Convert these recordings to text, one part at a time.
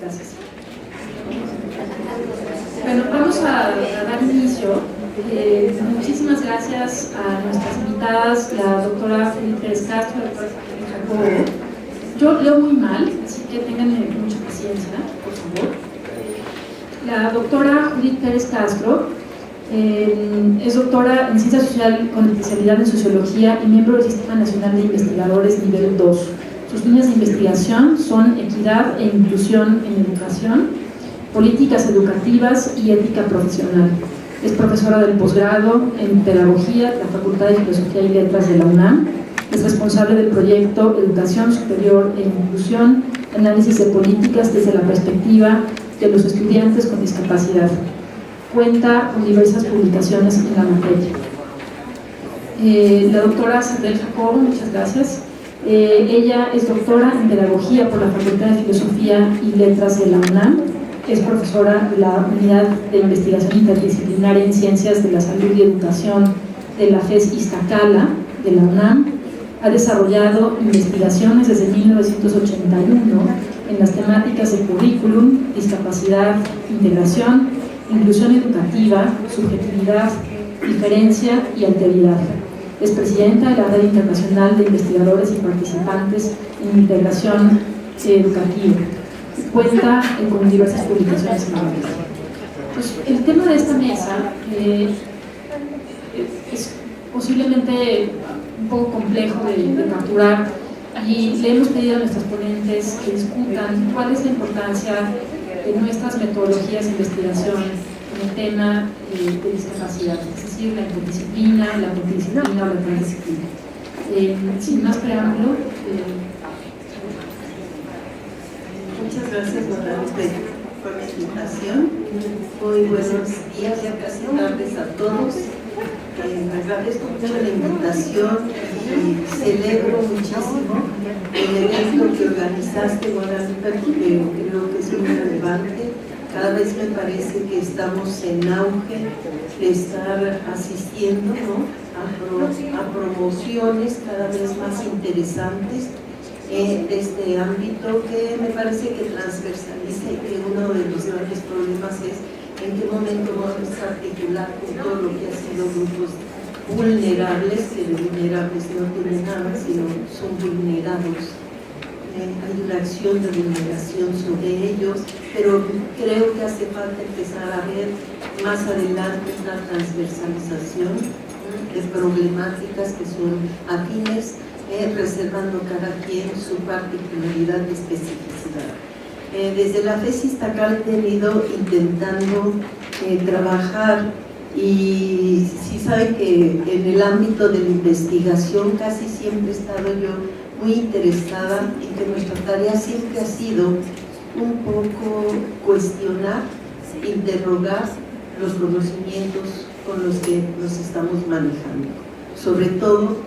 Gracias. Bueno, vamos a dar inicio. Muchísimas gracias a nuestras invitadas, la doctora Judith Pérez Castro, la doctora Jacobo. Yo leo muy mal, así que tengan mucha paciencia, por favor. La doctora Judith Pérez Castro es doctora en Ciencia Social con especialidad en Sociología y miembro del Sistema Nacional de Investigadores Nivel 2. Sus líneas de investigación son equidad e inclusión en educación, políticas educativas y ética profesional. Es profesora del posgrado en Pedagogía de la Facultad de Filosofía y Letras de la UNAM. Es responsable del proyecto Educación Superior e Inclusión, análisis de políticas desde la perspectiva de los estudiantes con discapacidad. Cuenta con diversas publicaciones en la materia. La doctora Sandel Jacobo, muchas gracias. Ella es doctora en Pedagogía por la Facultad de Filosofía y Letras de la UNAM. Es profesora de la Unidad de Investigación Interdisciplinaria en Ciencias de la Salud y Educación de la FES Iztacala de la UNAM. Ha desarrollado investigaciones desde 1981 en las temáticas de currículum, discapacidad, integración, inclusión educativa, subjetividad, diferencia y alteridad. Es presidenta de la Red Internacional de Investigadores y Participantes en Integración Educativa. Cuenta con diversas publicaciones en la red. Pues, el tema de esta mesa es posiblemente un poco complejo de capturar y le hemos pedido a nuestros ponentes que discutan cuál es la importancia de nuestras metodologías de investigación en el tema de discapacidad, es decir, la interdisciplina, la multidisciplina o la transdisciplina. Sin más preámbulo, muchas gracias, Guadalupe, por la invitación. Muy buenos días, ya casi tardes a todos. Agradezco mucho la invitación y celebro muchísimo el evento que organizaste, Guadalupe, porque creo que es muy relevante. Cada vez me parece que estamos en auge de estar asistiendo, ¿no?, a promociones cada vez más interesantes de este ámbito, que me parece que transversaliza y que uno de los grandes problemas es en qué momento vamos a articular con todo lo que ha sido grupos vulnerables, que de vulnerables no tienen nada, sino son vulnerados. Hay una acción de vulneración sobre ellos, pero creo que hace falta empezar a ver más adelante una transversalización de problemáticas que son afines, reservando cada quien su particularidad y especificidad. Desde la FES Iztacala he venido intentando trabajar, y sí saben que en el ámbito de la investigación casi siempre he estado yo muy interesada en que nuestra tarea siempre ha sido un poco cuestionar, interrogar los conocimientos con los que nos estamos manejando. Sobre todo,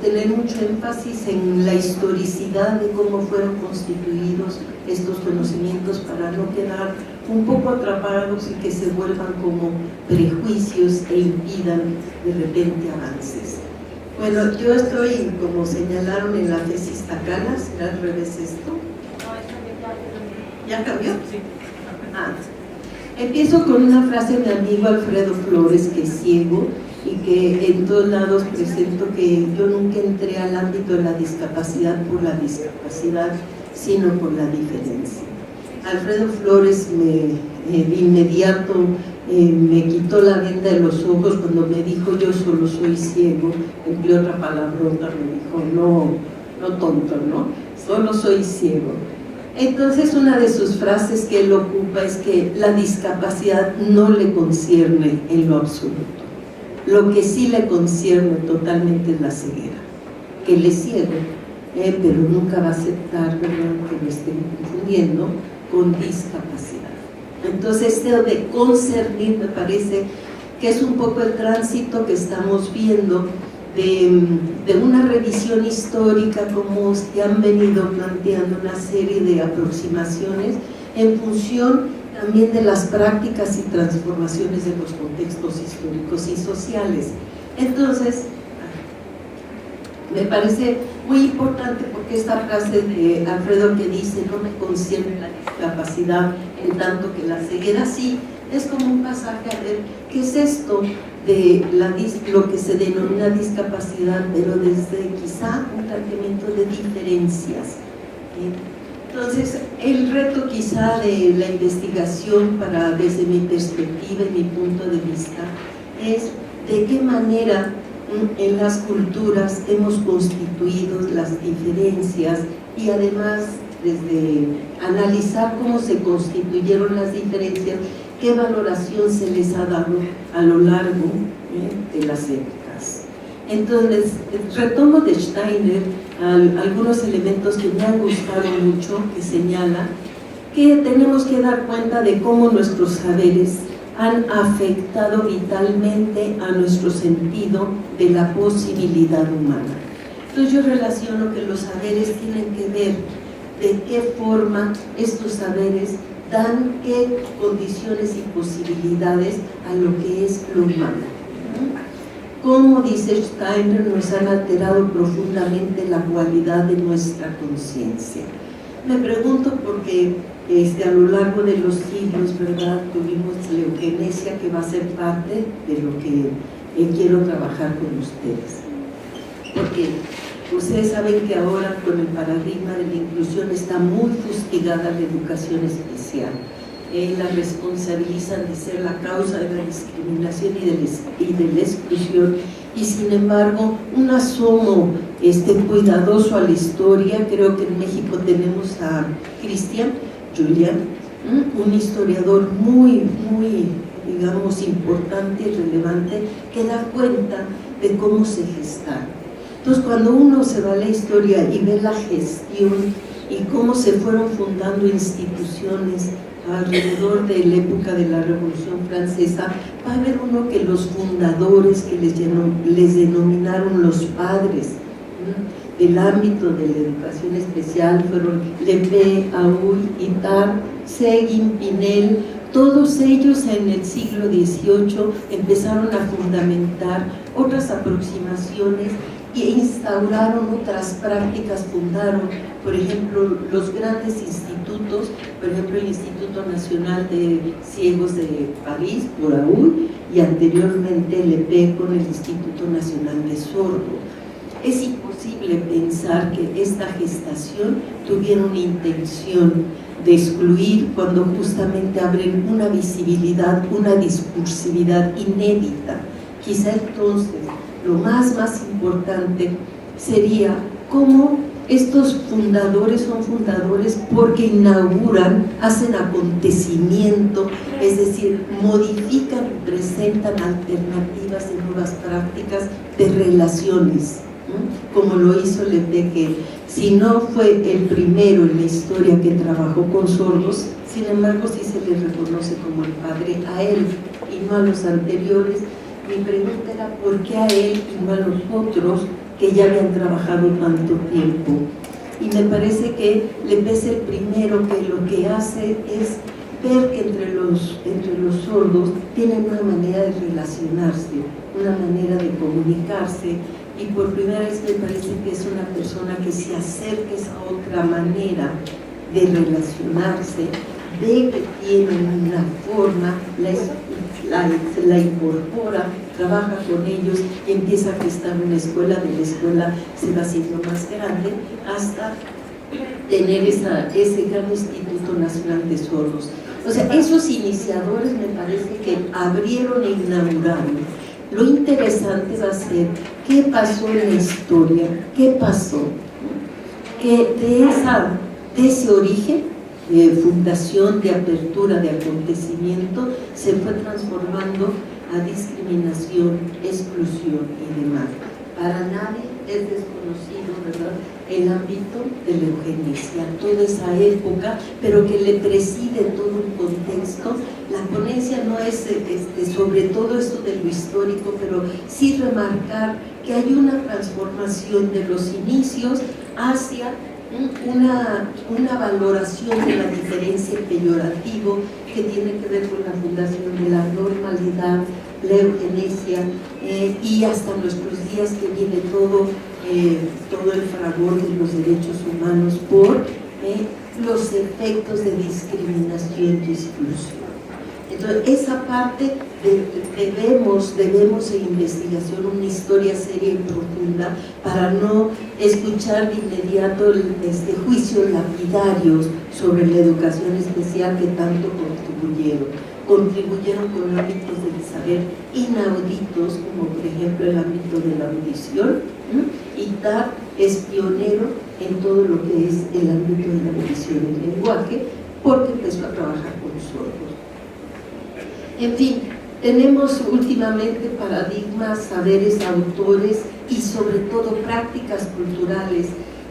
tener mucho énfasis en la historicidad de cómo fueron constituidos estos conocimientos para no quedar un poco atrapados y que se vuelvan como prejuicios e impidan de repente avances. Bueno, yo estoy, como señalaron, en la FES Iztacala. ¿Será al revés esto? ¿Ya cambió? Sí. Empiezo con una frase de mi amigo Alfredo Flores, que es ciego y que en todos lados presento, que yo nunca entré al ámbito de la discapacidad por la discapacidad, sino por la diferencia. Alfredo Flores de inmediato me quitó la venda de los ojos cuando me dijo yo solo soy ciego. Empleó otra palabrota, me dijo no tonto, ¿no? Solo soy ciego. Entonces una de sus frases que él ocupa es que la discapacidad no le concierne en lo absoluto. Lo que sí le concierne totalmente es la ceguera, que él es ciego, pero nunca va a aceptar, ¿verdad?, que lo estén confundiendo con discapacidad. Entonces, esto de concernir me parece que es un poco el tránsito que estamos viendo de una revisión histórica, como se han venido planteando una serie de aproximaciones en función también de las prácticas y transformaciones de los contextos históricos y sociales. Entonces, Me parece muy importante porque esta frase de Alfredo que dice no me concierne la discapacidad en tanto que la ceguera, sí, es como un pasaje a ver qué es esto de lo que se denomina discapacidad, pero desde quizá un planteamiento de diferencias. Entonces, el reto quizá de la investigación desde mi perspectiva y mi punto de vista es de qué manera en las culturas hemos constituido las diferencias y además desde analizar cómo se constituyeron las diferencias, qué valoración se les ha dado a lo largo de las épocas. Entonces, retomo de Steiner algunos elementos que me han gustado mucho, que señala que tenemos que dar cuenta de cómo nuestros saberes han afectado vitalmente a nuestro sentido de la posibilidad humana. Entonces yo relaciono que los saberes tienen que ver de qué forma estos saberes dan qué condiciones y posibilidades a lo que es lo humano. Como dice Steiner, nos han alterado profundamente la cualidad de nuestra conciencia. Me pregunto porque a lo largo de los siglos, ¿verdad?, tuvimos la eugenesia, que va a ser parte de lo que quiero trabajar con ustedes. Porque ustedes saben que ahora con el paradigma de la inclusión está muy fustigada la educación especial. La responsabilizan de ser la causa de la discriminación y de la exclusión, y sin embargo un asomo cuidadoso a la historia. Creo que en México tenemos a Cristian Julián, un historiador muy, digamos, importante y relevante, que da cuenta de cómo se gestaron. Entonces, cuando uno se va a la historia y ve la gestión y cómo se fueron fundando instituciones alrededor de la época de la Revolución Francesa, va a ver uno que los fundadores, que les denominaron los padres del ámbito de la educación especial, fueron Lepé, Aull, Itard, Seguin, Pinel. Todos ellos en el siglo XVIII empezaron a fundamentar otras aproximaciones e instauraron otras prácticas, fundaron, por ejemplo, los grandes institutos, por ejemplo, el Instituto Nacional de Ciegos de París, por Aull, y anteriormente Lepé con el Instituto Nacional de Sordos. Es imposible pensar que esta gestación tuviera una intención de excluir cuando justamente abren una visibilidad, una discursividad inédita. Quizá entonces lo más importante sería cómo estos fundadores son fundadores porque inauguran, hacen acontecimiento, es decir, modifican y presentan alternativas y nuevas prácticas de relaciones, ¿no? Como lo hizo Lepé, que si no fue el primero en la historia que trabajó con sordos, sin embargo sí se le reconoce como el padre a él y no a los anteriores. Mi pregunta era ¿por qué a él y no a los otros que ya habían trabajado tanto tiempo? Y me parece que Lepé es el primero que lo que hace es ver que entre los sordos tienen una manera de relacionarse, una manera de comunicarse, y por primera vez me parece que es una persona que se acerca a esa otra manera de relacionarse, ve que tienen una forma, la incorpora, trabaja con ellos y empieza a gestar una escuela. De la escuela se va haciendo más grande hasta tener ese gran Instituto Nacional de Sordos. O sea, esos iniciadores me parece que abrieron e inauguraron. Lo interesante va a ser qué pasó en la historia, qué pasó, que de ese origen de fundación, de apertura, de acontecimiento, se fue transformando a discriminación, exclusión y demás. Para nadie es desconocido, ¿verdad?, el ámbito de la eugenesia, toda esa época, pero que le preside todo un contexto. La ponencia no es sobre todo esto de lo histórico, pero sí remarcar que hay una transformación de los inicios hacia una valoración de la diferencia peyorativo que tiene que ver con la fundación de la normalidad, la eugenesia, y hasta nuestros días que viene todo todo el fragor de los derechos humanos por los efectos de discriminación y exclusión. Entonces, esa parte debemos en investigación una historia seria y profunda para no escuchar de inmediato juicios lapidarios sobre la educación especial que tanto contribuyeron con ámbitos del saber inauditos, como por ejemplo el ámbito de la audición. ITAP es pionero en todo lo que es el ámbito de la audición y el lenguaje, porque empezó a trabajar con sordos. En fin, tenemos últimamente paradigmas, saberes, autores y sobre todo prácticas culturales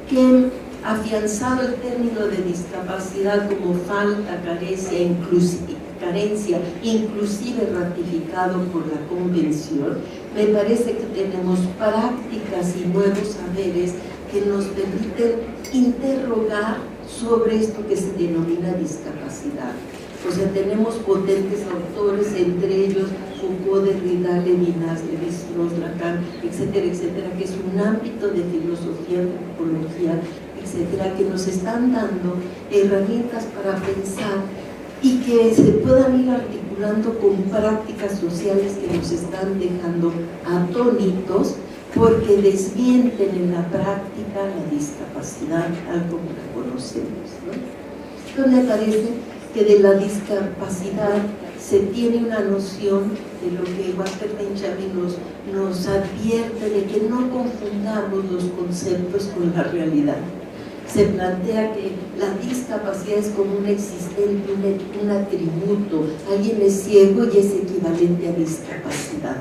que han afianzado el término de discapacidad como falta, carencia, inclusive ratificado por la Convención. Me parece que tenemos prácticas y nuevos saberes que nos permiten interrogar sobre esto que se denomina discapacidad. O sea, tenemos potentes autores, entre ellos Foucault, Derrida, Levinas, Lévi-Strauss, Lacan, etcétera, etcétera, que es un ámbito de filosofía, antropología, etcétera, que nos están dando herramientas para pensar y que se puedan ir articulando con prácticas sociales que nos están dejando atónitos porque desmienten en la práctica la discapacidad tal como la conocemos, ¿no? Entonces me parece que de la discapacidad se tiene una noción de lo que Walter Benjamin nos advierte de que no confundamos los conceptos con la realidad. Se plantea que la discapacidad es como un existente, un atributo. Alguien es ciego y es equivalente a discapacidad.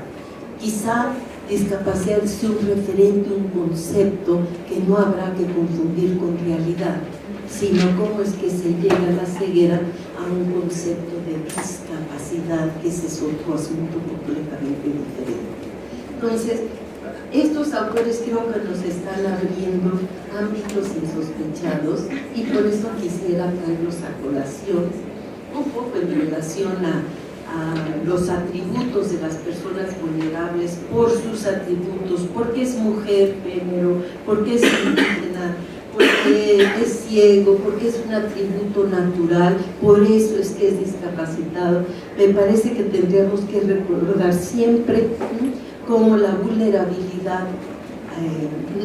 Quizá discapacidad es un referente, un concepto que no habrá que confundir con realidad, sino cómo es que se llega a la ceguera a un concepto de discapacidad, que ese es otro asunto completamente diferente. Entonces, estos autores creo que nos están abriendo ámbitos insospechados y por eso quisiera traerlos a colación un poco en relación a los atributos de las personas vulnerables por sus atributos, porque es mujer, género, porque es indígena, porque es ciego, porque es un atributo natural, por eso es que es discapacitado. Me parece que tendríamos que recordar siempre como la vulnerabilidad,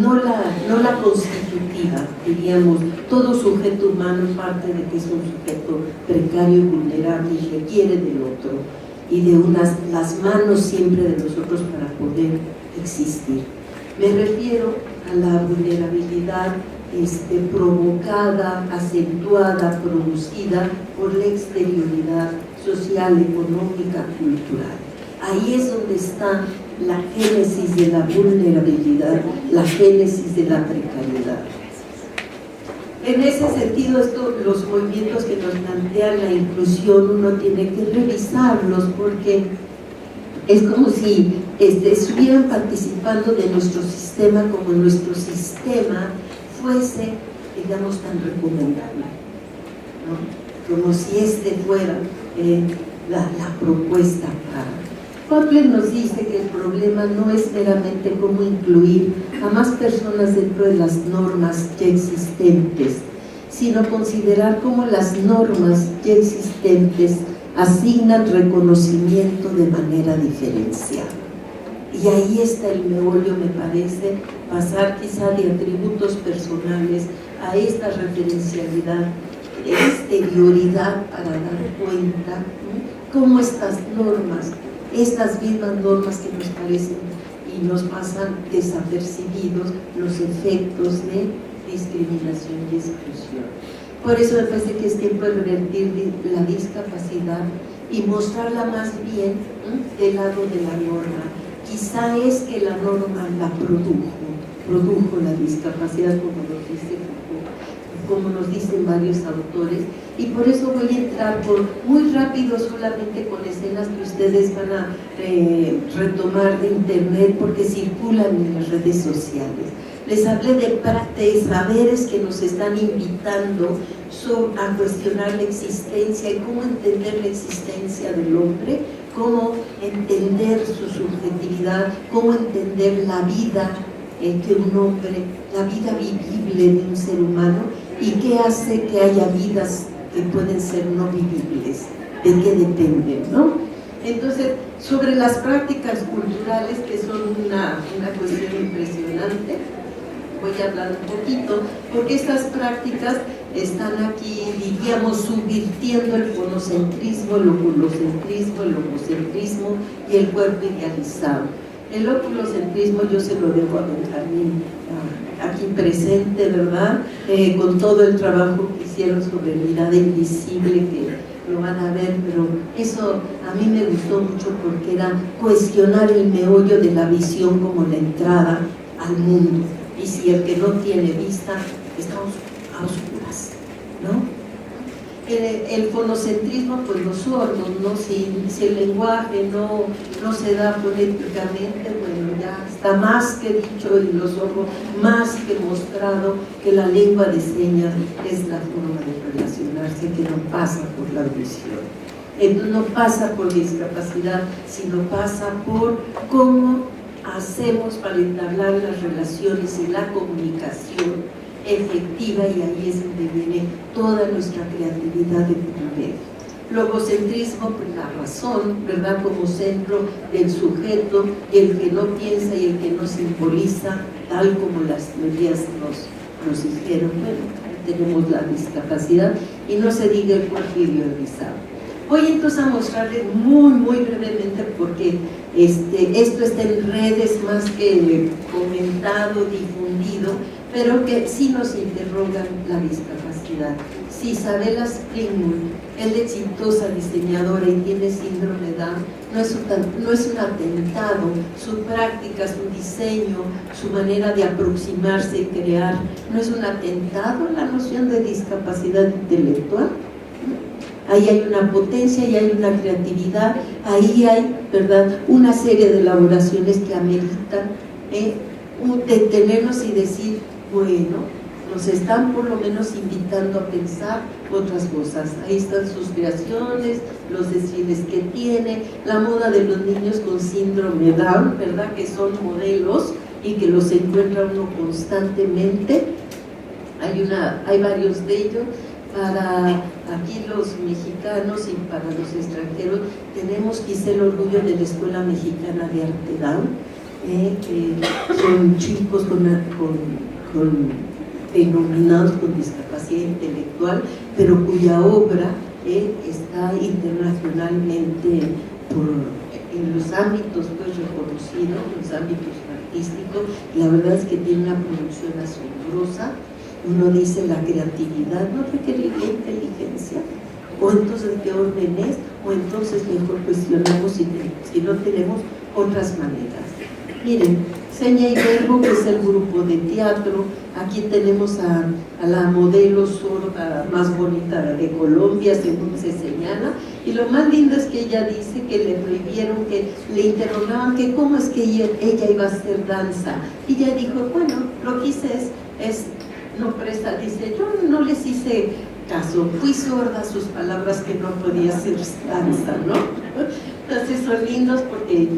no la constitutiva, diríamos, todo sujeto humano parte de que es un sujeto precario y vulnerable y requiere del otro y de las manos siempre de nosotros para poder existir. Me refiero a la vulnerabilidad provocada, acentuada, producida por la exterioridad social, económica, cultural. Ahí es donde está la génesis de la vulnerabilidad, la génesis de la precariedad. En ese sentido, los movimientos que nos plantean la inclusión, uno tiene que revisarlos porque es como si estuvieran participando de nuestro sistema como nuestro sistema fuese, digamos, tan recomendable, ¿no? Como si fuera la propuesta para. Butler nos dice que el problema no es meramente cómo incluir a más personas dentro de las normas ya existentes, sino considerar cómo las normas ya existentes asignan reconocimiento de manera diferenciada. Y ahí está el meollo, me parece, pasar quizá de atributos personales a esta referencialidad, exterioridad para dar cuenta, ¿no?, cómo estas normas, estas mismas normas que nos parecen y nos pasan desapercibidos los efectos de discriminación y exclusión. Por eso me parece que es tiempo de revertir la discapacidad y mostrarla más bien del lado de la norma. Quizá es que la norma la produjo la discapacidad, como nos dicen varios autores, y por eso voy a entrar muy rápido solamente con escenas que ustedes van a retomar de internet porque circulan en las redes sociales. Les hablé de saberes que nos están invitando a cuestionar la existencia y cómo entender la existencia del hombre, cómo entender su subjetividad, cómo entender la vida que un hombre, la vida vivible de un ser humano, y qué hace que haya vidas que pueden ser no vivibles, de qué dependen, ¿no? Entonces, sobre las prácticas culturales, que son una cuestión impresionante, voy a hablar un poquito, porque estas prácticas están aquí, diríamos, subvirtiendo el fonocentrismo, el oculocentrismo, el homocentrismo y el cuerpo idealizado. El oculocentrismo yo se lo dejo a Benjamín aquí presente, ¿verdad? Con todo el trabajo que hicieron sobre mirada invisible, que lo van a ver, pero eso a mí me gustó mucho porque era cuestionar el meollo de la visión como la entrada al mundo. Y si el que no tiene vista está a oscuras, ¿no? El fonocentrismo, pues los sordos, ¿no? Si el lenguaje no se da fonéticamente, bueno, ya está más que dicho, y los ojos más que mostrado que la lengua de señas es la forma de relacionarse, que no pasa por la audición, no pasa por discapacidad, sino pasa por cómo hacemos para entablar las relaciones y la comunicación efectiva, y ahí es donde viene toda nuestra creatividad de primer. Logocentrismo, pues la razón, ¿verdad?, como centro del sujeto, y el que no piensa y el que no simboliza, tal como las teorías nos dijeron. Bueno, tenemos la discapacidad y no se diga el cuerpo idealizado. Voy entonces a mostrarles muy brevemente, porque esto está en redes más que comentado, difundido, pero que sí nos interrogan la discapacidad. Si Isabella Springmull es la exitosa diseñadora y tiene síndrome de Down, no es un atentado, su práctica, su diseño, su manera de aproximarse y crear, no es un atentado a la noción de discapacidad intelectual. Ahí hay una potencia, ahí hay una creatividad, ahí hay, ¿verdad?, una serie de elaboraciones que ameritan detenernos y decir, bueno, nos están por lo menos invitando a pensar otras cosas. Ahí están sus creaciones, los desfiles que tiene, la moda de los niños con síndrome Down, ¿verdad?, que son modelos y que los encuentra uno constantemente. Hay varios de ellos. Para aquí los mexicanos y para los extranjeros tenemos quizá el orgullo de la Escuela Mexicana de Arte Down, que son chicos denominados con discapacidad intelectual, pero cuya obra está internacionalmente en los ámbitos pues reconocidos, los ámbitos artísticos. La verdad es que tiene una producción asombrosa. Uno dice, la creatividad no requeriría inteligencia, o entonces qué orden es, o entonces mejor cuestionamos si no tenemos otras maneras. Miren, Seña y Verbo, que es el grupo de teatro. Aquí tenemos a la modelo sorda más bonita de Colombia, según se señala, y lo más lindo es que ella dice que le prohibieron, que le interrogaban que cómo es que ella iba a hacer danza, y ella dijo, bueno, lo que hice es no presta, dice, yo no les hice caso, fui sorda a sus palabras que no podía hacer danza, ¿no? Entonces son lindos porque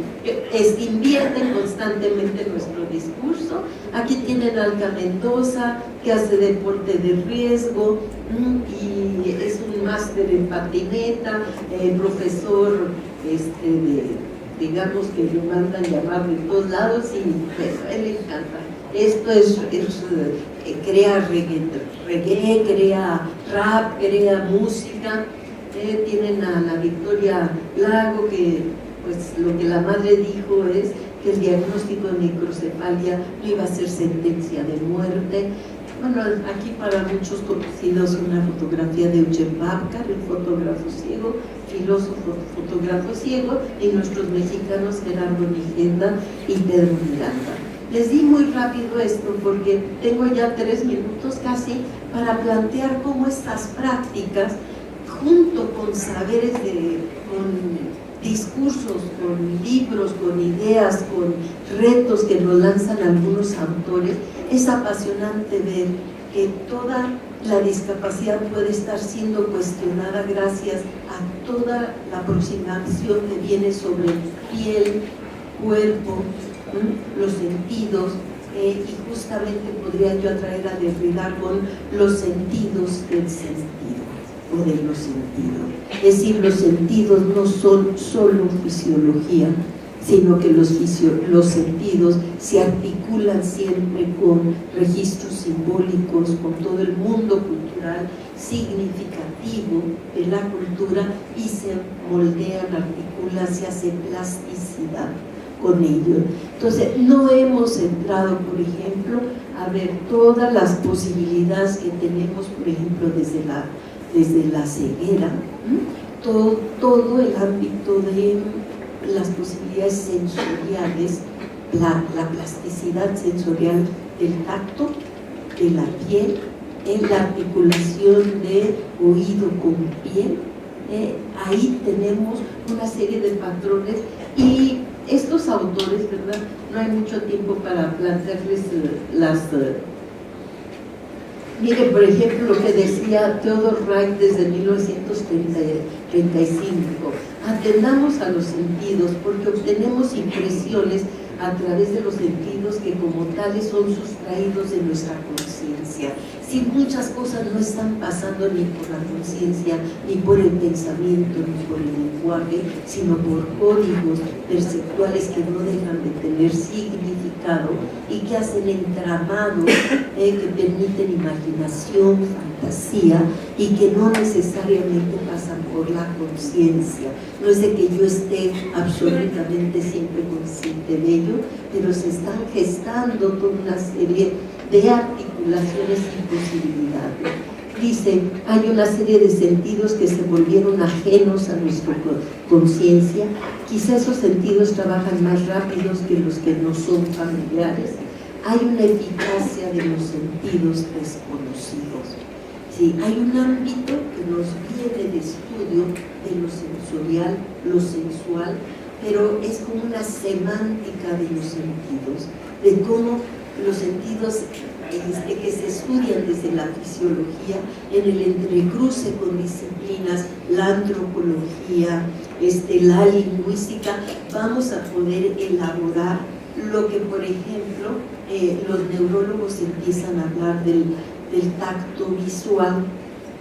invierten constantemente nuestro discurso. Aquí tienen a Alca Mendoza, que hace deporte de riesgo, y es un máster en patineta, profesor digamos que lo mandan llamar de todos lados, y bueno, a él le encanta. Esto crea reggae, crea rap, crea música. Tienen a la Victoria Lago, que pues lo que la madre dijo es que el diagnóstico de microcefalia no iba a ser sentencia de muerte. Bueno, aquí para muchos conocidos una fotografía de Eugen Babka, el fotógrafo ciego, filósofo fotógrafo ciego, y nuestros mexicanos Gerardo Nigenda y Pedro Miranda. Les di muy rápido esto porque tengo ya 3 minutos casi para plantear cómo estas prácticas, junto con saberes, con discursos, con libros, con ideas, con retos que nos lanzan algunos autores, es apasionante ver que toda la discapacidad puede estar siendo cuestionada gracias a toda la aproximación que viene sobre piel, cuerpo, los sentidos, y justamente podría yo atraer a Derrida con los sentidos del sentido o de los sentidos. Es decir, los sentidos no son solo fisiología, sino que los sentidos se articulan siempre con registros simbólicos, con todo el mundo cultural significativo de la cultura, y se moldean, articulan, se hace plasticidad con ello. Entonces, no hemos entrado, por ejemplo, a ver todas las posibilidades que tenemos, por ejemplo, desde la ceguera, todo el ámbito de las posibilidades sensoriales, la plasticidad sensorial del tacto, de la piel, en la articulación de oído con piel. Ahí tenemos una serie de patrones, y estos autores, ¿verdad? No hay mucho tiempo para plantearles Mire, por ejemplo, lo que decía Theodor Reich desde 1935: atendamos a los sentidos porque obtenemos impresiones a través de los sentidos que como tales son sustraídos de nuestra conciencia. Si muchas cosas no están pasando ni por la conciencia, ni por el pensamiento, ni por el lenguaje, sino por códigos perceptuales que no dejan de tener significado y que hacen entramados que permiten imaginación, fantasía, y que no necesariamente pasan por la conciencia. No es de que yo esté absolutamente siempre consciente de ello, pero se están gestando toda una serie de articulaciones y posibilidades. Dice, hay una serie de sentidos que se volvieron ajenos a nuestra conciencia. Quizá esos sentidos trabajan más rápidos que los que no son familiares. Hay una eficacia de los sentidos desconocidos. Sí, hay un ámbito que nos viene de estudio de lo sensorial, lo sensual, pero es como una semántica de los sentidos, de cómo los sentidos que se estudian desde la fisiología, en el entrecruce con disciplinas, la antropología, la lingüística, vamos a poder elaborar lo que, por ejemplo, los neurólogos empiezan a hablar del tacto visual,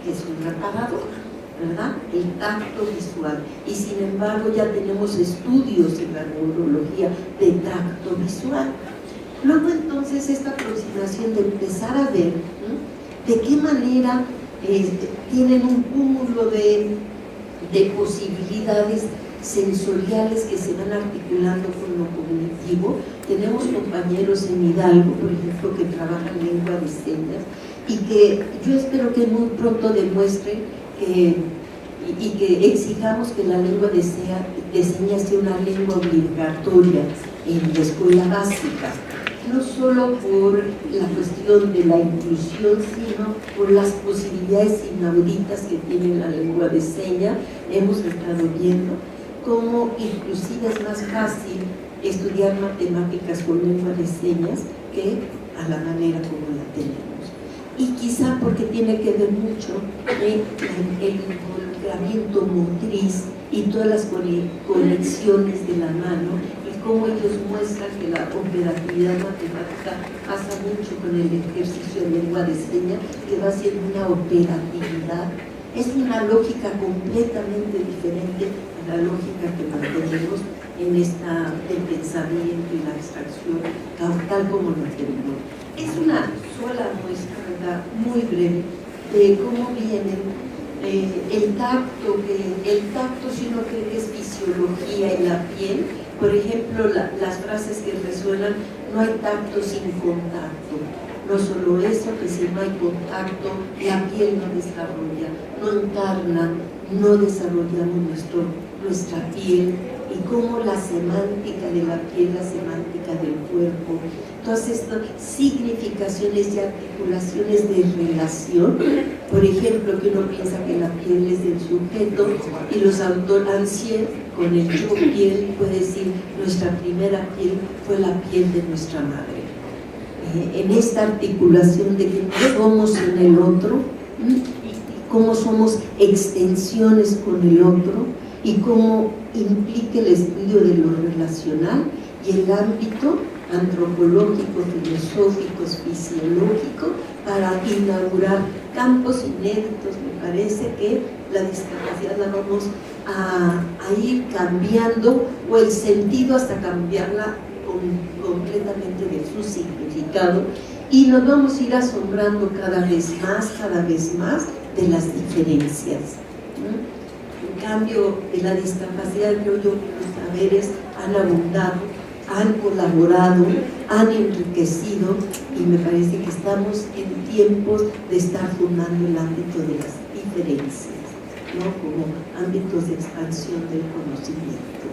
que es una paradoja, ¿verdad? El tacto visual. Y sin embargo ya tenemos estudios en la neurología de tacto visual. Luego entonces esta aproximación de empezar a ver de qué manera tienen un cúmulo de posibilidades sensoriales que se van articulando con lo cognitivo. Tenemos compañeros en Hidalgo, por ejemplo, que trabajan lengua de señas, y que yo espero que muy pronto demuestren y que exijamos que la lengua de señas sea una lengua obligatoria en la escuela básica, no solo por la cuestión de la inclusión, sino por las posibilidades inauditas que tiene la lengua de señas. Hemos estado viendo cómo inclusive es más fácil estudiar matemáticas con lengua de señas que a la manera como la tenemos. Y quizá porque tiene que ver mucho el involucramiento motriz y todas las conexiones de la mano, y cómo ellos muestran que la operatividad matemática pasa mucho con el ejercicio de lengua de señas, que va siendo una operatividad. Es una lógica completamente diferente a la lógica que mantenemos en el pensamiento y la abstracción, tal como lo tenemos. Es una sola muestra, ¿verdad?, muy breve, de cómo viene el tacto, si uno cree que es fisiología en la piel. Por ejemplo, las frases que resuenan: no hay tacto sin contacto. No solo eso, que si no hay contacto, la piel no desarrolla, no encarna, no desarrollamos nuestra piel, y cómo la semántica de la piel, la semántica del cuerpo, todas estas significaciones y articulaciones de relación. Por ejemplo, que uno piensa que la piel es del sujeto, y los autores Ancier, con el yo piel, puede decir: nuestra primera piel fue la piel de nuestra madre. En esta articulación de que no somos en el otro, y cómo somos extensiones con el otro, y cómo implica el estudio de lo relacional y el ámbito antropológico, filosófico, fisiológico, para inaugurar campos inéditos. Me parece que la discapacidad la vamos a ir cambiando, o el sentido hasta cambiarla completamente de su significado, y nos vamos a ir asombrando cada vez más de las diferencias. En cambio, en la discapacidad, creo yo que los saberes han abundado, han colaborado, han enriquecido, y me parece que estamos en tiempos de estar fundando el ámbito de las diferencias, ¿no? Como ámbitos de expansión del conocimiento,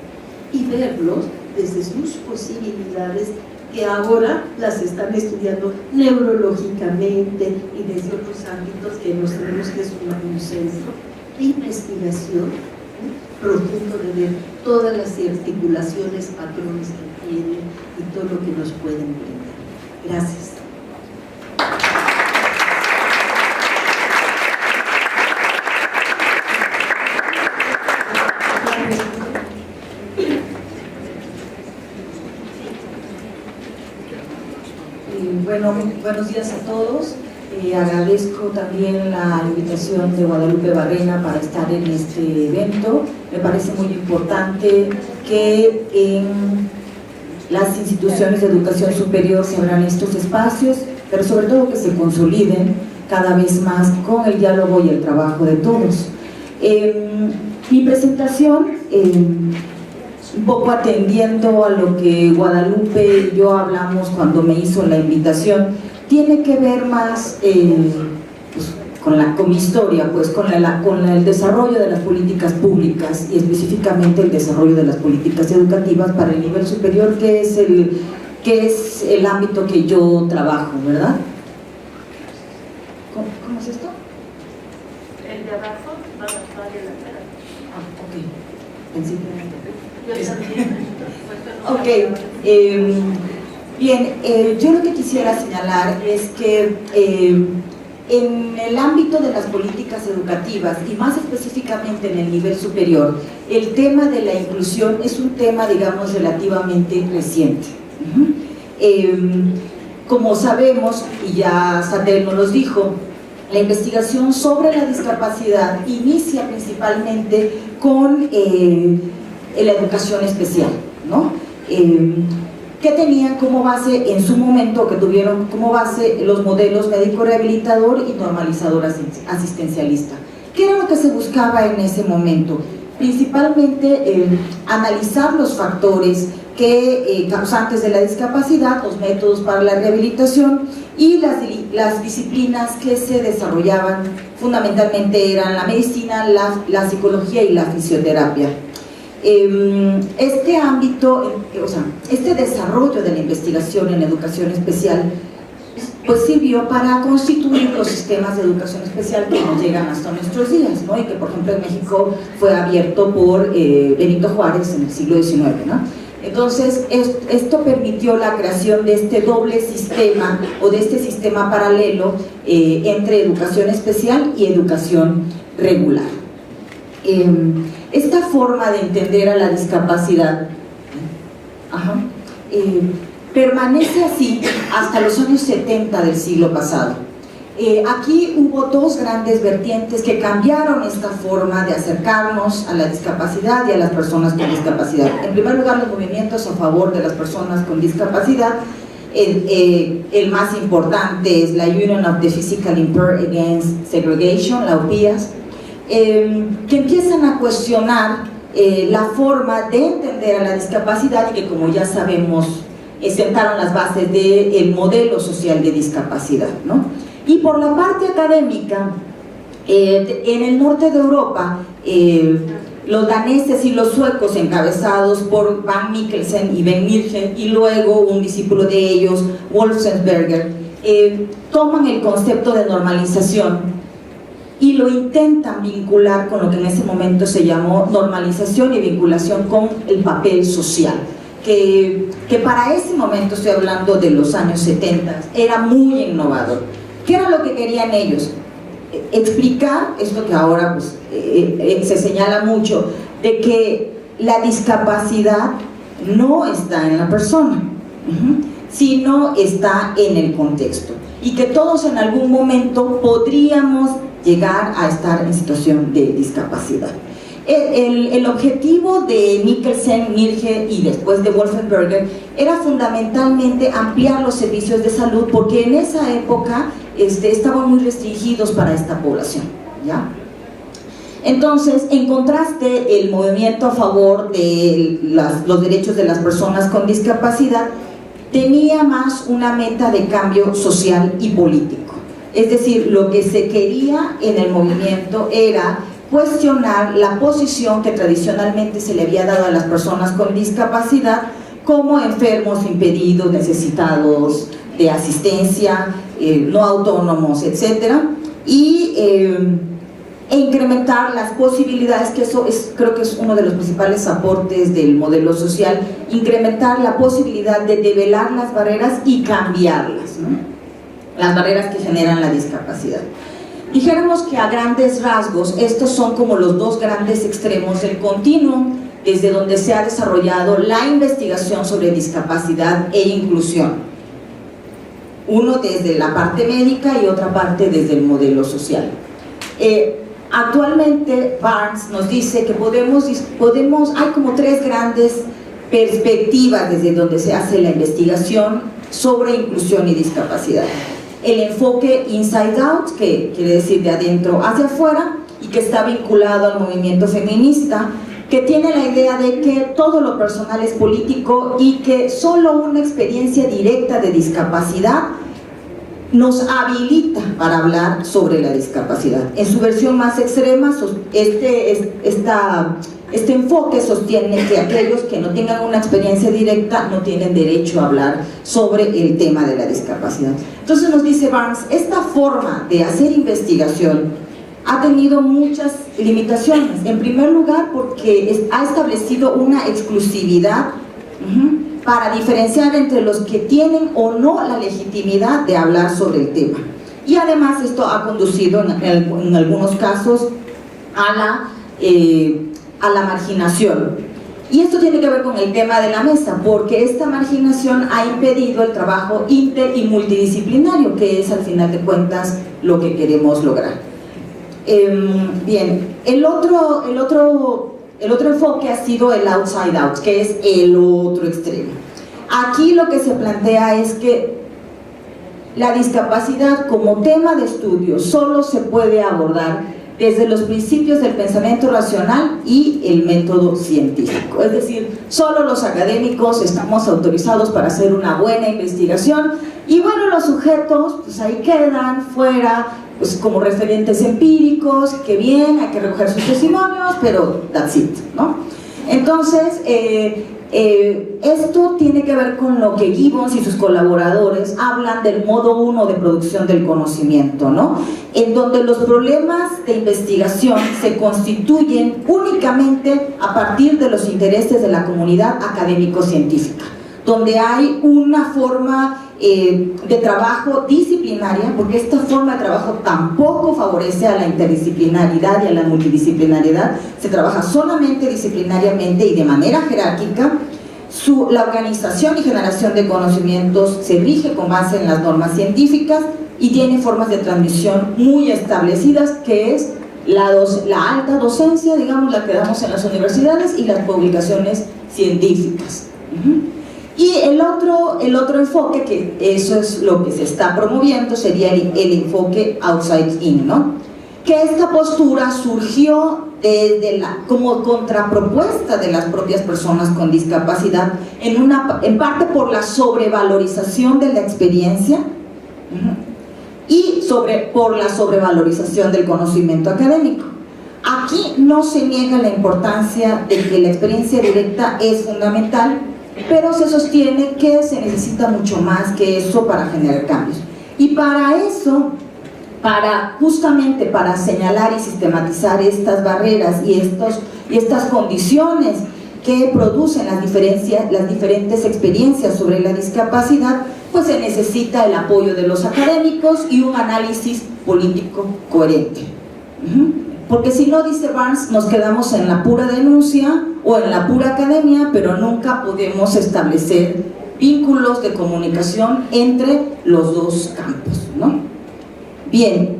y verlos desde sus posibilidades, que ahora las están estudiando neurológicamente y desde otros ámbitos que nos tenemos que sumar un centro de investigación profundo, de ver todas las articulaciones, patrones que tienen y todo lo que nos pueden brindar. Gracias. Bueno, buenos días a todos. Agradezco también la invitación de Guadalupe Barrena para estar en este evento. Me parece muy importante que en las instituciones de educación superior se abran estos espacios, pero sobre todo que se consoliden cada vez más con el diálogo y el trabajo de todos. Mi presentación, un poco atendiendo a lo que Guadalupe y yo hablamos cuando me hizo la invitación, tiene que ver más pues, con mi historia, pues, con el desarrollo de las políticas públicas, y específicamente el desarrollo de las políticas educativas para el nivel superior, que es el ámbito que yo trabajo, ¿verdad? ¿Cómo es esto? El de abajo va a estar en la cara. Ah, ok. Pensé que Yo también. Bien, yo lo que quisiera señalar es que en el ámbito de las políticas educativas, y más específicamente en el nivel superior, el tema de la inclusión es un tema, digamos, relativamente reciente. Como sabemos, y ya Sadel nos los dijo, la investigación sobre la discapacidad inicia principalmente con la educación especial, ¿no? Que tenían como base en su momento, que tuvieron como base los modelos médico-rehabilitador y normalizador asistencialista. ¿Qué era lo que se buscaba en ese momento? Principalmente analizar los factores causantes de la discapacidad, los métodos para la rehabilitación y las disciplinas que se desarrollaban. Fundamentalmente eran la medicina, la psicología y la fisioterapia. Este ámbito, este desarrollo de la investigación en educación especial, pues sirvió para constituir los sistemas de educación especial que nos llegan hasta nuestros días, ¿no? Y que, por ejemplo, en México fue abierto por Benito Juárez en el siglo XIX, ¿no? Entonces, esto permitió la creación de este doble sistema, o de este sistema paralelo entre educación especial y educación regular. Esta forma de entender a la discapacidad permanece así hasta los años 70 del siglo pasado. Aquí hubo dos grandes vertientes que cambiaron esta forma de acercarnos a la discapacidad y a las personas con discapacidad. En primer lugar, los movimientos a favor de las personas con discapacidad. El más importante es la Union of the Physically Impaired Against Segregation, la UPIAS, que empiezan a cuestionar la forma de entender a la discapacidad, y que, como ya sabemos, sentaron las bases del modelo social de discapacidad, ¿no? Y por la parte académica, en el norte de Europa, los daneses y los suecos, encabezados por Van Mikkelsen y Ben Mirgen, y luego un discípulo de ellos, Wolfensberger, toman el concepto de normalización y lo intentan vincular con lo que en ese momento se llamó normalización y vinculación con el papel social, que para ese momento, estoy hablando de los años 70, era muy innovador. ¿Qué era lo que querían ellos? Explicar esto que ahora pues, se señala mucho, de que la discapacidad no está en la persona, sino está en el contexto, y que todos en algún momento podríamos llegar a estar en situación de discapacidad. El objetivo de Mikkelsen, Mirge y después de Wolfenberger era fundamentalmente ampliar los servicios de salud, porque en esa época estaban muy restringidos para esta población, ¿ya? Entonces, en contraste, el movimiento a favor de los derechos de las personas con discapacidad tenía más una meta de cambio social y político. Es decir, lo que se quería en el movimiento era cuestionar la posición que tradicionalmente se le había dado a las personas con discapacidad como enfermos, impedidos, necesitados de asistencia, no autónomos, etc. E incrementar las posibilidades, que eso creo que es uno de los principales aportes del modelo social, incrementar la posibilidad de develar las barreras y cambiarlas, ¿no? Las barreras que generan la discapacidad. Dijéramos que a grandes rasgos estos son como los dos grandes extremos del continuum desde donde se ha desarrollado la investigación sobre discapacidad e inclusión. Uno desde la parte médica y otra parte desde el modelo social. Actualmente Barnes nos dice que hay como tres grandes perspectivas desde donde se hace la investigación sobre inclusión y discapacidad. El enfoque inside out, que quiere decir de adentro hacia afuera, y que está vinculado al movimiento feminista, que tiene la idea de que todo lo personal es político y que solo una experiencia directa de discapacidad nos habilita para hablar sobre la discapacidad. En su versión más extrema, este enfoque sostiene que aquellos que no tengan una experiencia directa no tienen derecho a hablar sobre el tema de la discapacidad. Entonces nos dice Barnes, esta forma de hacer investigación ha tenido muchas limitaciones. En primer lugar, porque ha establecido una exclusividad para diferenciar entre los que tienen o no la legitimidad de hablar sobre el tema. Y además esto ha conducido en algunos casos a la marginación. Y esto tiene que ver con el tema de la mesa, porque esta marginación ha impedido el trabajo inter y multidisciplinario, que es al final de cuentas lo que queremos lograr. Bien, el otro enfoque ha sido el outside out, que es el otro extremo. Aquí lo que se plantea es que la discapacidad como tema de estudio solo se puede abordar desde los principios del pensamiento racional y el método científico. Es decir, solo los académicos estamos autorizados para hacer una buena investigación, y bueno, los sujetos pues ahí quedan fuera, pues como referentes empíricos, que bien, hay que recoger sus testimonios, pero that's it, ¿no? Entonces, esto tiene que ver con lo que Gibbons y sus colaboradores hablan del modo 1 de producción del conocimiento, ¿no? En donde los problemas de investigación se constituyen únicamente a partir de los intereses de la comunidad académico-científica, donde hay una forma de trabajo disciplinaria, porque esta forma de trabajo tampoco favorece a la interdisciplinaridad y a la multidisciplinariedad. Se trabaja solamente disciplinariamente y de manera jerárquica. La organización y generación de conocimientos se rige con base en las normas científicas y tiene formas de transmisión muy establecidas, que es la alta docencia, digamos, la que damos en las universidades, y las publicaciones científicas. Y el otro enfoque, que eso es lo que se está promoviendo, sería el enfoque outside in, ¿no? Que esta postura surgió como contrapropuesta de las propias personas con discapacidad, en parte por la sobrevalorización de la experiencia y por la sobrevalorización del conocimiento académico. Aquí no se niega la importancia de que la experiencia directa es fundamental, pero se sostiene que se necesita mucho más que eso para generar cambios. Y para eso, justamente para señalar y sistematizar estas barreras y estas condiciones que producen las diferentes experiencias sobre la discapacidad, pues se necesita el apoyo de los académicos y un análisis político coherente. Porque si no, dice Barnes, nos quedamos en la pura denuncia o en la pura academia, pero nunca podemos establecer vínculos de comunicación entre los dos campos, ¿no? Bien,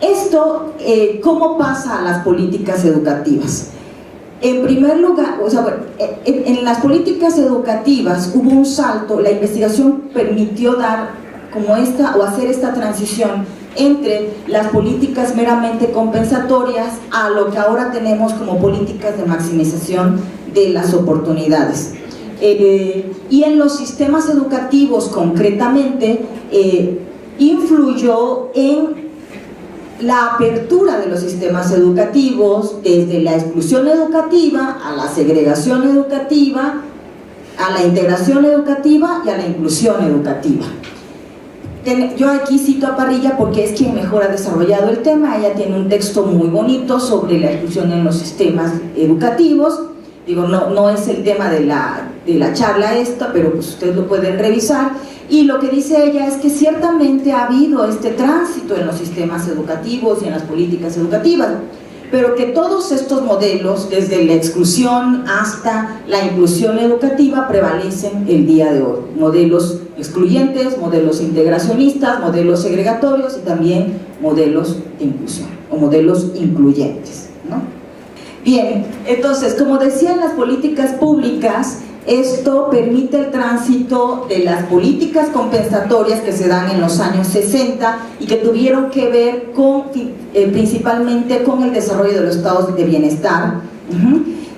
esto, ¿cómo pasa a las políticas educativas? En primer lugar, o sea, bueno, en las políticas educativas hubo un salto, la investigación permitió dar como esta, o hacer esta transición entre las políticas meramente compensatorias a lo que ahora tenemos como políticas de maximización de las oportunidades. Y en los sistemas educativos concretamente, influyó en la apertura de los sistemas educativos, desde la exclusión educativa a la segregación educativa, a la integración educativa y a la inclusión educativa. Yo aquí cito a Parrilla porque es quien mejor ha desarrollado el tema. Ella tiene un texto muy bonito sobre la exclusión en los sistemas educativos. Digo, no es el tema de la charla esta, pero pues ustedes lo pueden revisar. Y lo que dice ella es que ciertamente ha habido este tránsito en los sistemas educativos y en las políticas educativas, pero que todos estos modelos, desde la exclusión hasta la inclusión educativa, prevalecen el día de hoy. Modelos excluyentes, modelos integracionistas, modelos segregatorios y también modelos de inclusión o modelos incluyentes, ¿no? Bien, entonces, como decía, en las políticas públicas, esto permite el tránsito de las políticas compensatorias que se dan en los años 60 y que tuvieron que ver con, principalmente con el desarrollo de los estados de bienestar,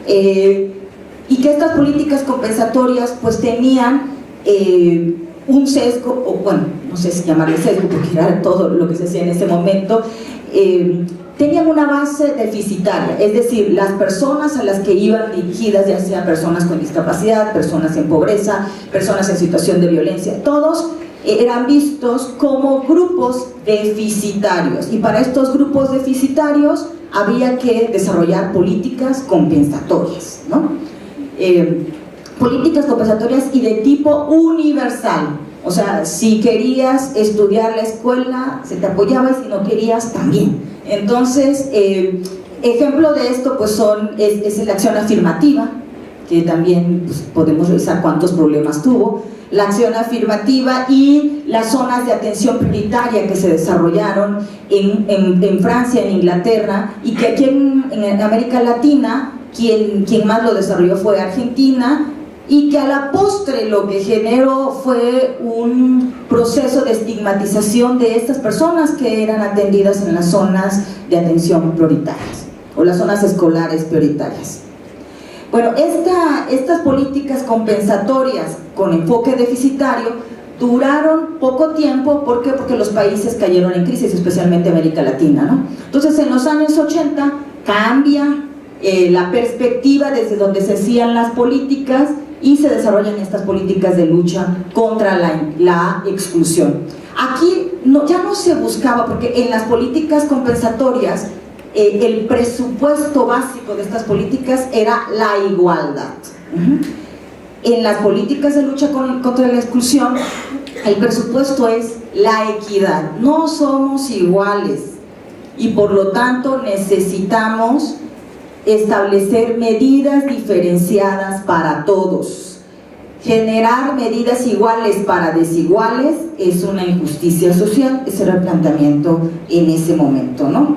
y que estas políticas compensatorias pues tenían un sesgo, o bueno, no sé si llamarle sesgo porque era todo lo que se hacía en ese momento, tenían una base deficitaria, es decir, las personas a las que iban dirigidas, ya sean personas con discapacidad, personas en pobreza, personas en situación de violencia, todos eran vistos como grupos deficitarios, y para estos grupos deficitarios había que desarrollar políticas compensatorias, ¿no? Políticas compensatorias y de tipo universal. O sea, si querías estudiar la escuela, se te apoyaba, y si no querías, también. Entonces, ejemplo de esto pues es la acción afirmativa, que también pues, podemos revisar cuántos problemas tuvo. La acción afirmativa y las zonas de atención prioritaria que se desarrollaron en Francia, en Inglaterra, y que aquí en América Latina, quien más lo desarrolló fue Argentina, y que a la postre lo que generó fue un proceso de estigmatización de estas personas que eran atendidas en las zonas de atención prioritarias o las zonas escolares prioritarias. Bueno, estas políticas compensatorias con enfoque deficitario duraron poco tiempo. ¿Por qué? Porque los países cayeron en crisis, especialmente América Latina, ¿no? Entonces, en los años 80 cambia la perspectiva desde donde se hacían las políticas y se desarrollan estas políticas de lucha contra la exclusión. Aquí ya no se buscaba, porque en las políticas compensatorias el presupuesto básico de estas políticas era la igualdad. En las políticas de lucha contra la exclusión, el presupuesto es la equidad. No somos iguales y por lo tanto necesitamos establecer medidas diferenciadas para todos. Generar medidas iguales para desiguales es una injusticia social. Ese era el planteamiento en ese momento, ¿no?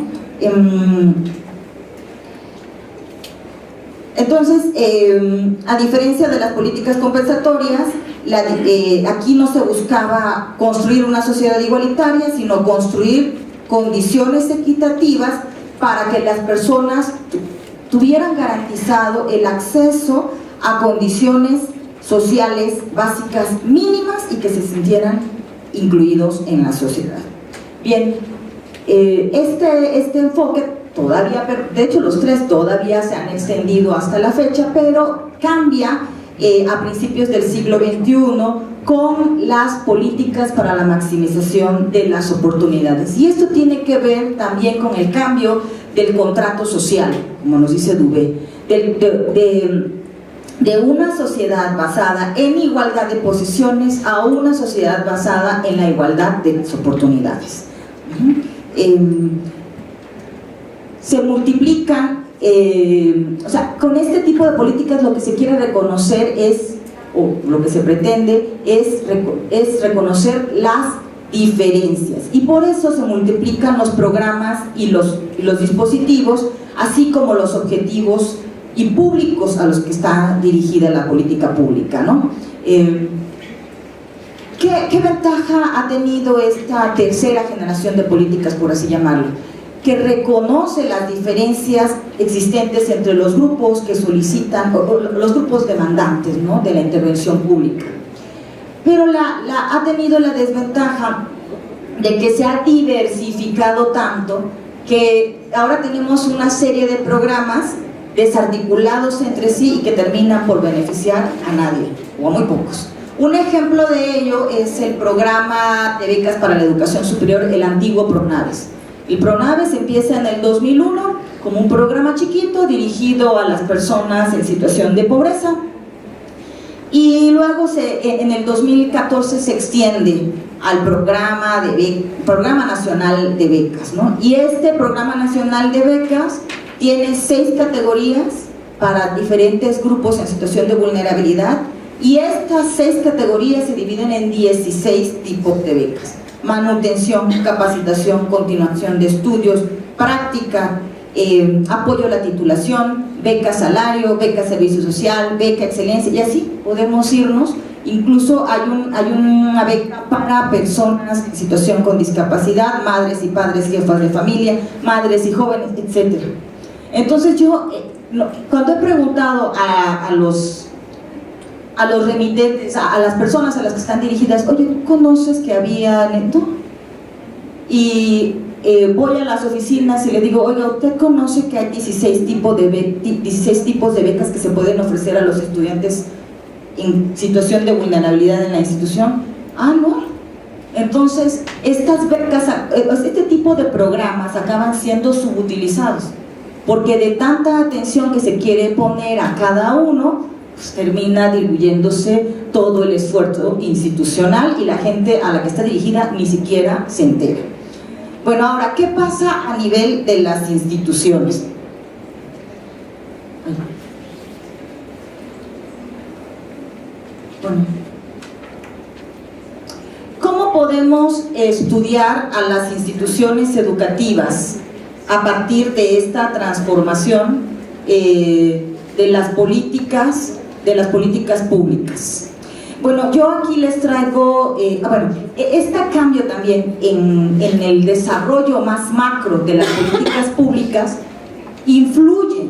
Entonces, a diferencia de las políticas compensatorias, aquí no se buscaba construir una sociedad igualitaria, sino construir condiciones equitativas para que las personas tuvieran garantizado el acceso a condiciones sociales básicas mínimas y que se sintieran incluidos en la sociedad. Bien, este enfoque todavía, de hecho los tres todavía se han extendido hasta la fecha, pero cambia a principios del siglo XXI con las políticas para la maximización de las oportunidades. Y esto tiene que ver también con el cambio del contrato social, como nos dice Dubé, de una sociedad basada en igualdad de posiciones a una sociedad basada en la igualdad de las oportunidades. Se multiplican o sea, con este tipo de políticas lo que se quiere reconocer es, o lo que se pretende es reconocer las diferencias, y por eso se multiplican los programas y los dispositivos, así como los objetivos y públicos a los que está dirigida la política pública, ¿no? ¿Qué ventaja ha tenido esta tercera generación de políticas, por así llamarlo? Que reconoce las diferencias existentes entre los grupos que solicitan, o los grupos demandantes, ¿no?, de la intervención pública. Pero ha tenido la desventaja de que se ha diversificado tanto que ahora tenemos una serie de programas desarticulados entre sí y que terminan por beneficiar a nadie, o a muy pocos. Un ejemplo de ello es el programa de becas para la educación superior, el antiguo PRONAVES. El PRONAVES empieza en el 2001 como un programa chiquito dirigido a las personas en situación de pobreza, y luego en el 2014 se extiende al programa nacional de becas, ¿no? Y este programa nacional de becas tiene 6 categorías para diferentes grupos en situación de vulnerabilidad, y estas 6 categorías se dividen en 16 tipos de becas: manutención, capacitación, continuación de estudios, práctica, apoyo a la titulación, beca salario, beca servicio social, beca excelencia, y así podemos irnos. Incluso hay una beca para personas en situación con discapacidad, madres y padres, jefas de familia, madres y jóvenes, etc. Entonces yo, cuando he preguntado a los remitentes, a las personas a las que están dirigidas, oye, ¿tú conoces que había esto? Y voy a las oficinas y le digo, oiga, ¿usted conoce que hay 16 tipos de becas que se pueden ofrecer a los estudiantes en situación de vulnerabilidad en la institución? Ah, no. Entonces, estas becas, este tipo de programas acaban siendo subutilizados, porque de tanta atención que se quiere poner a cada uno, pues termina diluyéndose todo el esfuerzo institucional y la gente a la que está dirigida ni siquiera se entera. Bueno, ahora, ¿qué pasa a nivel de las instituciones? Bueno, ¿cómo podemos estudiar a las instituciones educativas a partir de esta transformación de las políticas públicas? Bueno, yo aquí les traigo, este cambio también en el desarrollo más macro de las políticas públicas influye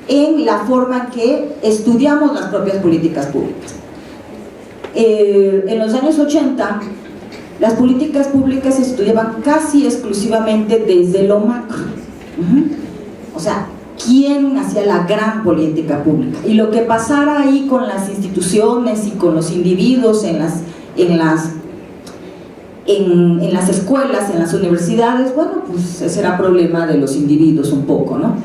en la forma en que estudiamos las propias políticas públicas. En los años 80, las políticas públicas se estudiaban casi exclusivamente desde lo macro. O sea, ¿quién hacía la gran política pública? Y lo que pasara ahí con las instituciones y con los individuos en las escuelas, en las universidades, bueno, pues ese era problema de los individuos un poco, ¿no?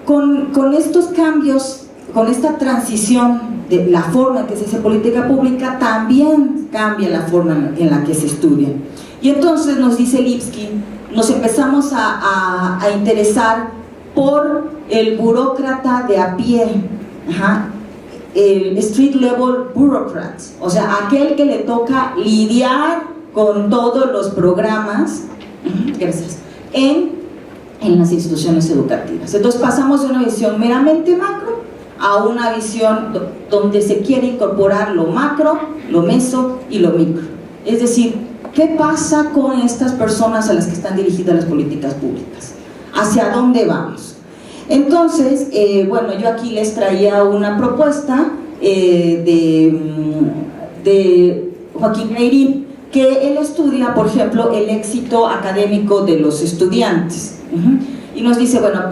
Con estos cambios, con esta transición de la forma en que se hace política pública, también cambia la forma en la que se estudia. Y entonces, nos dice Lipsky, nos empezamos a interesar por el burócrata de a pie, el street level bureaucrat, o sea, aquel que le toca lidiar con todos los programas, gracias, en las instituciones educativas. Entonces pasamos de una visión meramente macro a una visión donde se quiere incorporar lo macro, lo meso y lo micro. Es decir, ¿qué pasa con estas personas a las que están dirigidas las políticas públicas? ¿Hacia dónde vamos? Entonces, bueno, yo aquí les traía una propuesta de Joaquín Neyrín, que él estudia, por ejemplo, el éxito académico de los estudiantes. Y nos dice, bueno,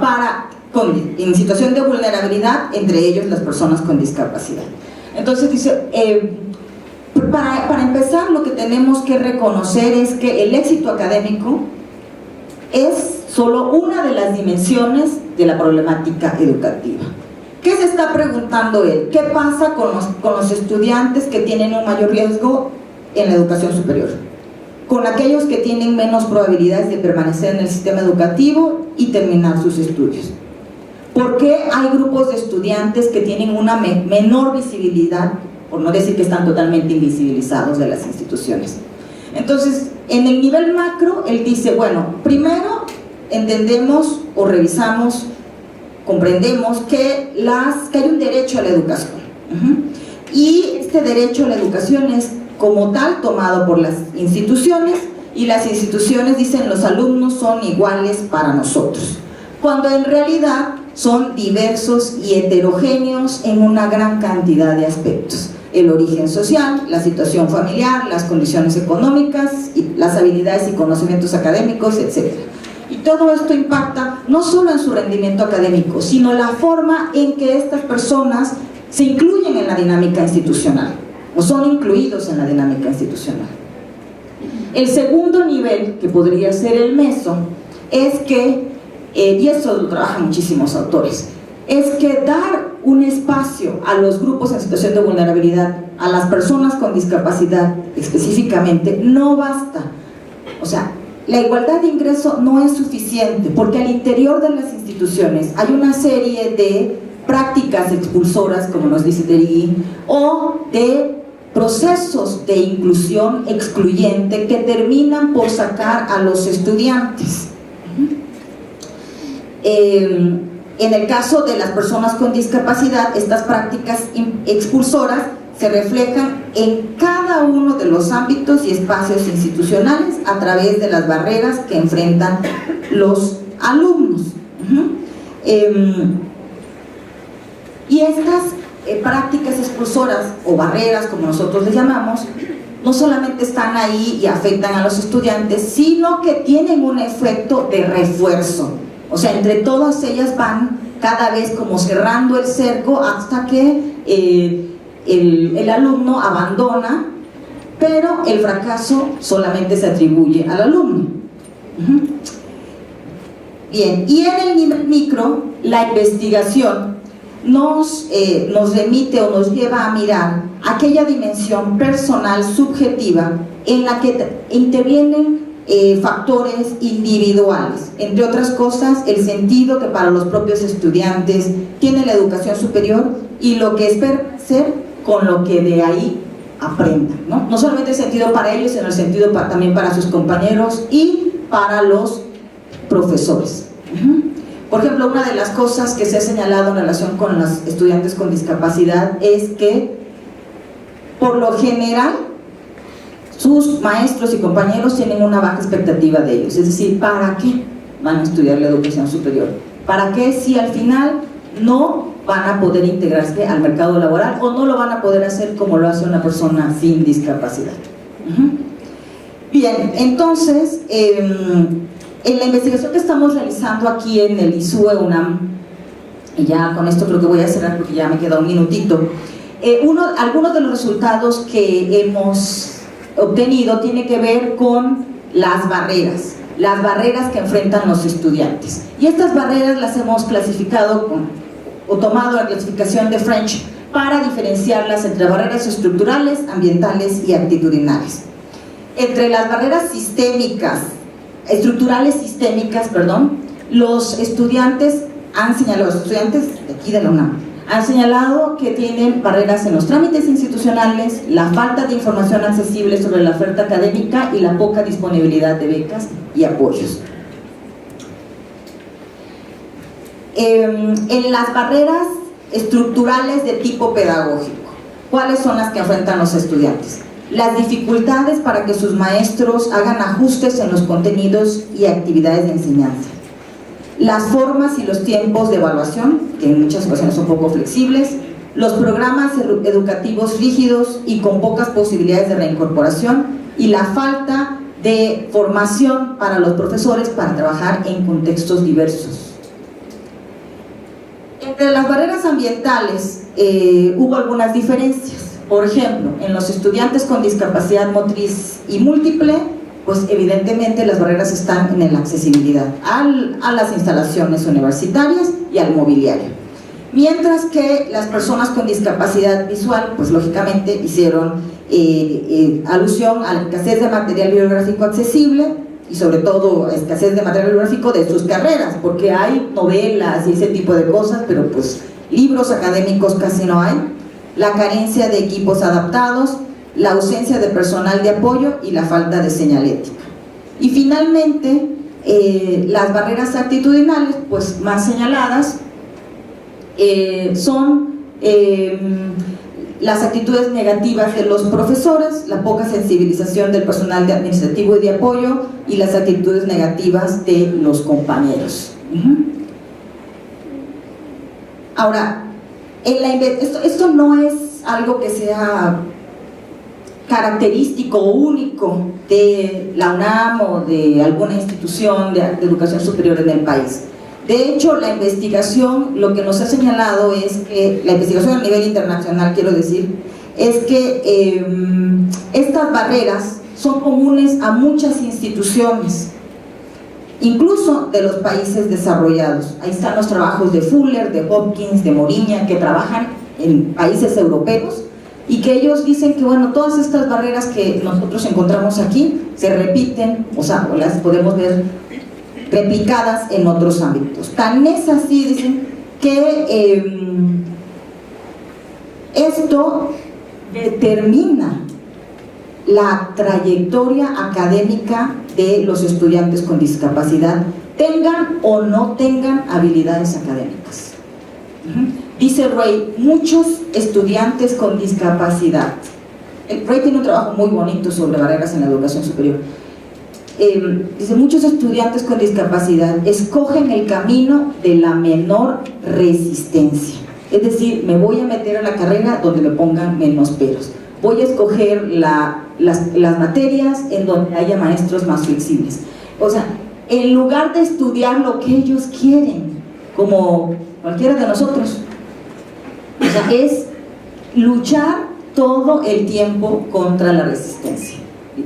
en situación de vulnerabilidad, entre ellos las personas con discapacidad. Entonces dice, para empezar, lo que tenemos que reconocer es que el éxito académico es solo una de las dimensiones de la problemática educativa. ¿Qué se está preguntando él? ¿Qué pasa con los estudiantes que tienen un mayor riesgo en la educación superior? con aquellos que tienen menos probabilidades de permanecer en el sistema educativo y terminar sus estudios. ¿Por qué hay grupos de estudiantes que tienen una menor visibilidad, por no decir que están totalmente invisibilizados de las instituciones? Entonces, en el nivel macro, él dice, bueno, primero entendemos o revisamos, comprendemos que hay un derecho a la educación. Y este derecho a la educación es como tal tomado por las instituciones, y las instituciones dicen los alumnos son iguales para nosotros, cuando en realidad son diversos y heterogéneos en una gran cantidad de aspectos: el origen social, la situación familiar, las condiciones económicas, y las habilidades y conocimientos académicos, etc. Y todo esto impacta no solo en su rendimiento académico, sino la forma en que estas personas se incluyen en la dinámica institucional, o son incluidos en la dinámica institucional. El segundo nivel, que podría ser el meso, es que, y eso lo trabajan muchísimos autores, es que dar un espacio a los grupos en situación de vulnerabilidad, a las personas con discapacidad específicamente, no basta. O sea, la igualdad de ingreso no es suficiente, porque al interior de las instituciones hay una serie de prácticas expulsoras, como nos dice Terigui, o de procesos de inclusión excluyente que terminan por sacar a los estudiantes. En el caso de las personas con discapacidad, estas prácticas expulsoras se reflejan en cada uno de los ámbitos y espacios institucionales a través de las barreras que enfrentan los alumnos. Y estas prácticas expulsoras o barreras, como nosotros les llamamos, no solamente están ahí y afectan a los estudiantes, sino que tienen un efecto de refuerzo. O sea, entre todas ellas van cada vez como cerrando el cerco hasta que el alumno abandona, pero el fracaso solamente se atribuye al alumno. Bien, y en el nivel micro, la investigación nos remite o nos lleva a mirar aquella dimensión personal subjetiva en la que intervienen factores individuales, entre otras cosas el sentido que para los propios estudiantes tiene la educación superior y lo que espera hacer con lo que de ahí aprendan, ¿no? No solamente el sentido para ellos, sino el sentido también para sus compañeros y para los profesores. Por ejemplo, una de las cosas que se ha señalado en relación con los estudiantes con discapacidad es que, por lo general, sus maestros y compañeros tienen una baja expectativa de ellos. Es decir, ¿para qué van a estudiar la educación superior? ¿Para qué si al final no van a poder integrarse al mercado laboral o no lo van a poder hacer como lo hace una persona sin discapacidad? Bien, entonces, en la investigación que estamos realizando aquí en el ISUE UNAM, y ya con esto creo que voy a cerrar porque ya me queda un minutito, algunos de los resultados que hemos obtenido tiene que ver con las barreras que enfrentan los estudiantes. Y estas barreras las hemos clasificado o tomado la clasificación de French para diferenciarlas entre barreras estructurales, ambientales y actitudinales. Entre las barreras estructurales sistémicas, los estudiantes de aquí de la UNAM han señalado que tienen barreras en los trámites institucionales, la falta de información accesible sobre la oferta académica y la poca disponibilidad de becas y apoyos. En las barreras estructurales de tipo pedagógico, ¿cuáles son las que enfrentan los estudiantes? Las dificultades para que sus maestros hagan ajustes en los contenidos y actividades de enseñanza, las formas y los tiempos de evaluación, que en muchas ocasiones son poco flexibles, los programas educativos rígidos y con pocas posibilidades de reincorporación, y la falta de formación para los profesores para trabajar en contextos diversos. Entre las barreras ambientales hubo algunas diferencias. Por ejemplo, en los estudiantes con discapacidad motriz y múltiple, pues evidentemente las barreras están en la accesibilidad a las instalaciones universitarias y al mobiliario. Mientras que las personas con discapacidad visual, pues lógicamente hicieron alusión a la escasez de material bibliográfico accesible y sobre todo escasez de material bibliográfico de sus carreras, porque hay novelas y ese tipo de cosas, pero pues libros académicos casi no hay, la carencia de equipos adaptados, la ausencia de personal de apoyo y la falta de señalética. Y finalmente, las barreras actitudinales, pues más señaladas, son las actitudes negativas de los profesores, la poca sensibilización del personal administrativo y de apoyo y las actitudes negativas de los compañeros. Ahora, esto no es algo que sea característico o único de la UNAM o de alguna institución de educación superior en el país. De hecho, la investigación, lo que nos ha señalado es que, la investigación a nivel internacional, quiero decir, es que estas barreras son comunes a muchas instituciones, incluso de los países desarrollados. Ahí están los trabajos de Fuller, de Hopkins, de Moriña, que trabajan en países europeos y que ellos dicen que, bueno, todas estas barreras que nosotros encontramos aquí se repiten, o sea, las podemos ver replicadas en otros ámbitos. Tan es así, dicen, que esto determina la trayectoria académica de los estudiantes con discapacidad, tengan o no tengan habilidades académicas. Dice Ray, muchos estudiantes con discapacidad. Ray tiene un trabajo muy bonito sobre barreras en la educación superior. Dice, muchos estudiantes con discapacidad escogen el camino de la menor resistencia. Es decir, me voy a meter a la carrera donde me pongan menos peros. Voy a escoger las materias en donde haya maestros más flexibles. O sea, en lugar de estudiar lo que ellos quieren, como cualquiera de nosotros, o sea, es luchar todo el tiempo contra la resistencia.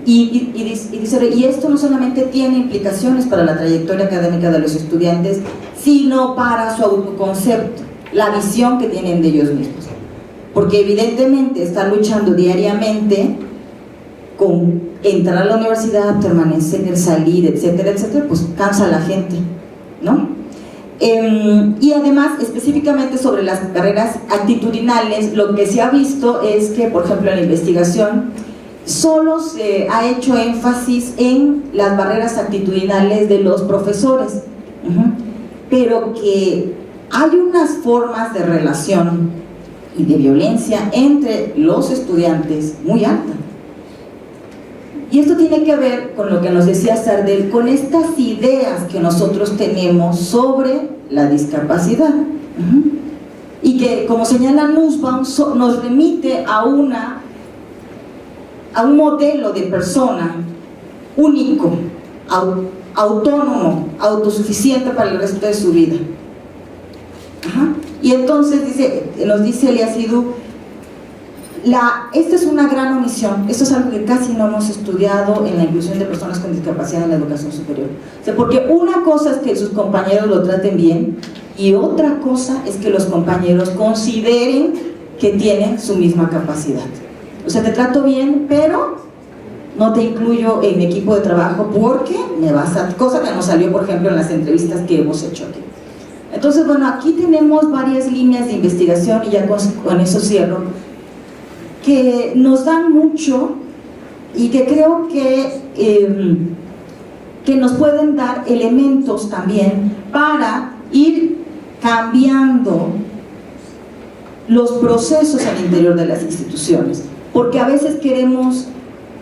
Y dice, y esto no solamente tiene implicaciones para la trayectoria académica de los estudiantes, sino para su autoconcepto, la visión que tienen de ellos mismos. Porque evidentemente están luchando diariamente con entrar a la universidad, permanecer, salir, etcétera, etcétera, pues cansa a la gente, ¿no? Y además, específicamente sobre las carreras actitudinales, lo que se ha visto es que, por ejemplo, en la investigación, solo se ha hecho énfasis en las barreras actitudinales de los profesores, pero que hay unas formas de relación y de violencia entre los estudiantes muy alta. Y esto tiene que ver con lo que nos decía Sardel, con estas ideas que nosotros tenemos sobre la discapacidad, y que, como señala Nussbaum, nos remite a un modelo de persona único, autónomo, autosuficiente para el resto de su vida. Y entonces nos dice Eliasidou, esta es una gran omisión, esto es algo que casi no hemos estudiado en la inclusión de personas con discapacidad en la educación superior. O sea, porque una cosa es que sus compañeros lo traten bien y otra cosa es que los compañeros consideren que tienen su misma capacidad. O sea, te trato bien, pero no te incluyo en mi equipo de trabajo porque me vas a... Cosa que nos salió, por ejemplo, en las entrevistas que hemos hecho aquí. Entonces, bueno, aquí tenemos varias líneas de investigación y ya con eso cierro, que nos dan mucho y que creo que nos pueden dar elementos también para ir cambiando los procesos al interior de las instituciones, porque a veces queremos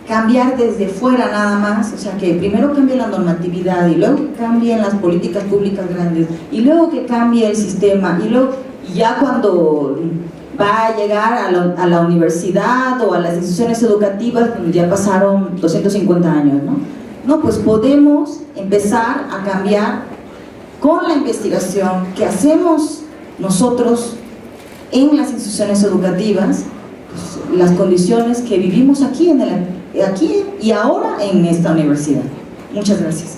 cambiar desde fuera nada más, o sea, que primero cambie la normatividad y luego que cambien las políticas públicas grandes y luego que cambie el sistema y luego ya cuando va a llegar a la universidad o a las instituciones educativas, pues ya pasaron 250 años, ¿no? No, pues podemos empezar a cambiar con la investigación que hacemos nosotros en las instituciones educativas, pues, las condiciones que vivimos aquí y ahora en esta universidad. Muchas gracias.